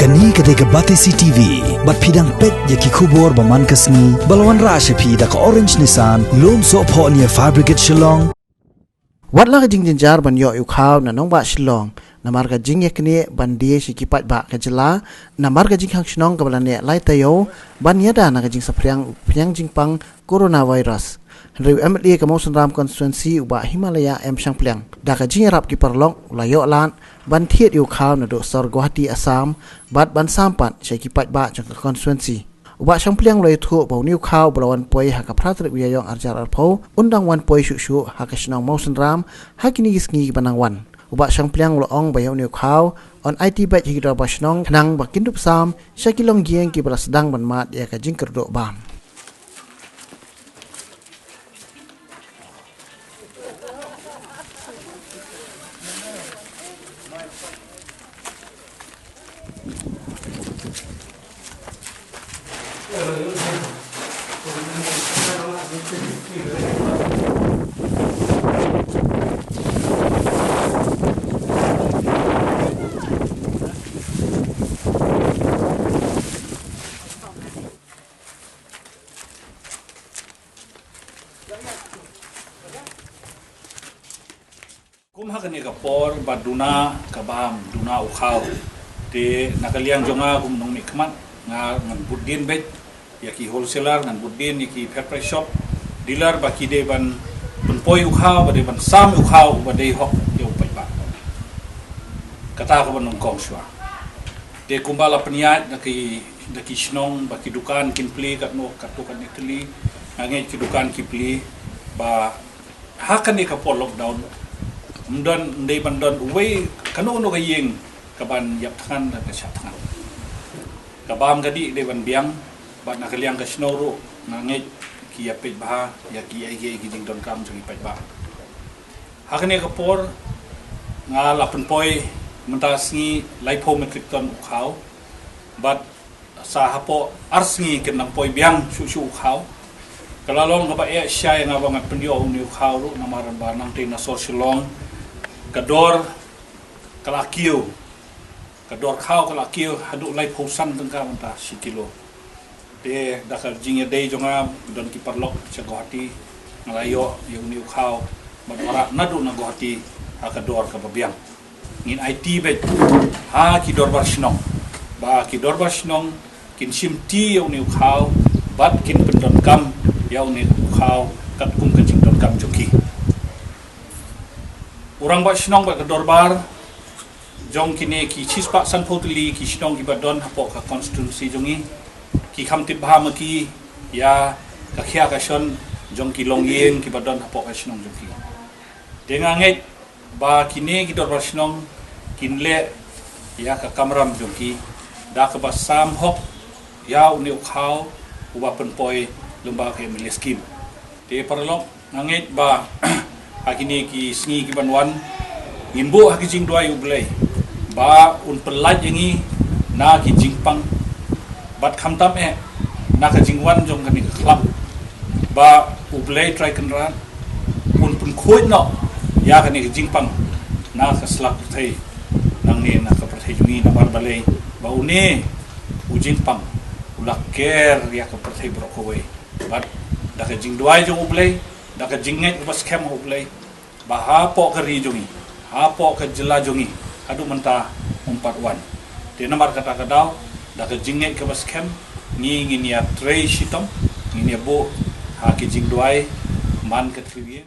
Kani ketika Batesi TV, bat pidang pet yaki kubur baman kasni, balawan rasha pi da ka orange nisan, lom so po niya fabricate shillong. Wat la ka jing jinjar ban yo yukaw na nong ba shillong, na marga jing yakni ban die shikipat ba ka jela, na marga jing hang shinong ka balan lai tayo, ban yada na ka jing sa priang jing pang coronavirus. Henry MLA ka Mawson Ram constituency uba Himalaya Shang Pliang. Da ka jing rap ki parlong layo lan ban thiet yukaw na do sor Guwahati Assam, bat ban sampat shikipat ba jang ka constituency. Uba Shang Pliang loy thu bau niu khaw balawan poi ha ka pratrik wiya yong arjar arpho undang wan poi shu ha ka shinong Mawson Ram ha kini gisngi banang wan. Uba Shang Pliang lo ong bayo niu khaw on IT bat hidra ba shinong nang ba kindup sam shakilong gieng ki bala sedang ban mat ya ka jing kerdo bam. Kum hakani kapor baduna kabam duna ukhaw te nakaliang jonga kum nong mikmat nga ngan budin bet yaki wholesaler ngan budin yaki pepper shop dealer baki de ban poi ukhaw bade ban sam ukhaw bade hok yo pai ba kata ko ban kong shwa te kumbala peniat naki shnong baki dukan kinpli kat no katukan itli ngange ki dukan kipli ba hakani kapor lockdown Mdon ndai bandon uwe kanu no gayeng kaban yap than da sha than kabam gadi de ban biang ba nakaliang ka snoro nange ki yapit ba ya ki ai gi ding don kam jung pet ba hakne ka por nga lapun poi mentas ngi laipo metric ton ukhaw bat sa hapo arsngi ken poi biang su ukhaw kalalong ka ba ya shay nga ba ngat pendio ni ukhaw ru namaran ba nang tin na sorsilong kador kalakio kador khaw kalakio hadu lai phosan tengka manta sikilo de dakal jingya dei jonga don ki parlok cha Guwahati ngalayo yung niu khaw badwara nadu na Guwahati ha kador ka babiang ngin IT bet ha ki dor barsnong ba ki dor barsnong kin simti yung niu khaw bat kin pendon kam yung niu khaw kat kum ka jing don kam joki Orang ba sinong ba kadorbar jong kini ki chispa san potli ki sinong ki badon hapo ka constituency jongi ki khamtip bha ma ki ya ka khia ka son jong ki longyeng ki badon hapo ka sinong jongi denganget ba kini ki dorbar sinong kinle ya ka kamram jongi da ka ba sam hok ya uni ukhaw uba penpoi lumba ke mileskim te parlok nganget ba hakini ki sngi ki banwan ngimbo haki jing dua ublay ba un pelaj yangi na ki jingpang bat khamtam na ka jingwan jong kani khlap ba ublay try kanran un pun khoi no ya kani jingpang na ka slap thai nang ne na ka prathai jungi na bar balay ba une ujingpang ulaker ya ka prathai brokowe bat da ka jing dua jong ublay Daka jinget bas kem ublay baha po ka ri jongi ha po ka jela jongi adu menta 41 te namar kata kadaw daka jinget ka bas kem ngi ya tray shitom ngi bo ha ki jing duai man ka triye